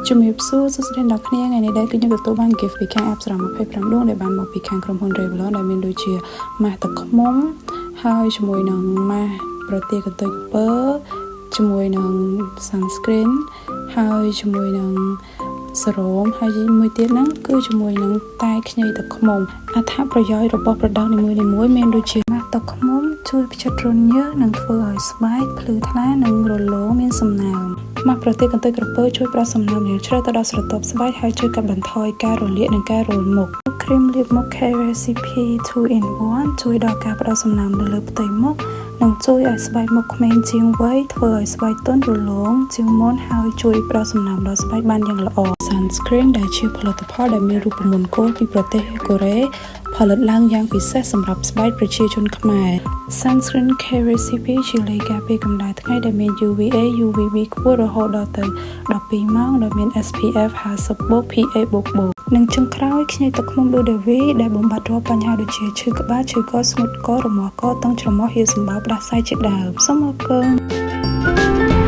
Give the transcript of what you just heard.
ជំរាបសួរសុខសប្បាយដល់គ្នាថ្ងៃនេះដែរគឺខ្ញុំទទួលបាន gift ពីខាង app 25ដួងដែលបានមកពីខាងក្រុមហ៊ុន Revlon ដែលមានដូចជាម៉ាស់ទឹកឃ្មុំហើយជាមួយនឹងម៉ាស់ប្រទាលកន្ទុយក្រពើជាមួយនឹង sunscreen ហើយជាមួយនឹងសេរ៉ូមហើយមួយទៀតហ្នឹងគឺជាមួយនឹងតែខ្ញីទឹកឃ្មុំអត្ថប្រយោជន៍របស់ product នីមួយៗមានដូចជាម៉ាស់ទឹកឃ្មុំជួយផ្ចិតរញើសនិងធ្វើឲ្យស្បែកភ្លឺថ្លានិងរលោងមានសំណើមម៉ាស់ប្រទាលកន្ទុយក្រពើជួយប្រោះសំណើមយ៉ាងជ្រៅទៅដល់ស្រទាប់ស្បែកហើយជួយកាត់បន្ថយការរលាកនិងការរលមុខគ្រីមលាបមុខ Care Recipe 2 in 1ជួយដល់ការផ្ដោតសំណើមនៅលើផ្ទៃមុខនិងជួយឲ្យស្បែកមុខក្មេងជាងវ័យធ្វើឲ្យស្បែកទន់រលោងជាងមុនហើយជួយផ្ដោតសំណើមដល់ស្បែកបានយ៉ាងល្អ Sunscreen ដែលជាផលិតផលដែលមានរូបមន្តគោលពីប្រទេសកូរ៉េផលិតឡើងយ៉ាងពិសេសសម្រាប់ស្បែកប្រជាជនខ្មែរ Sunscreen Care Recipe ជាលេខការពារកម្ដៅថ្ងៃដែលមាន UVA UVB ខ្ពស់រហូតដល់ទៅ12ម៉ោងដែលមាន SPF 50+ PA++និងចុងក្រោយខ្ញីទឹកឃ្មុំ Blue Devi ដែលបំបត្តិរាល់បញ្ហាដូចជាឈឺក្បាលឈឺកស្ងួតករមាស់កតឹងច្រមុះហៀរសម្បោរផ្ដាសាយជាដើមសូមអរគុណ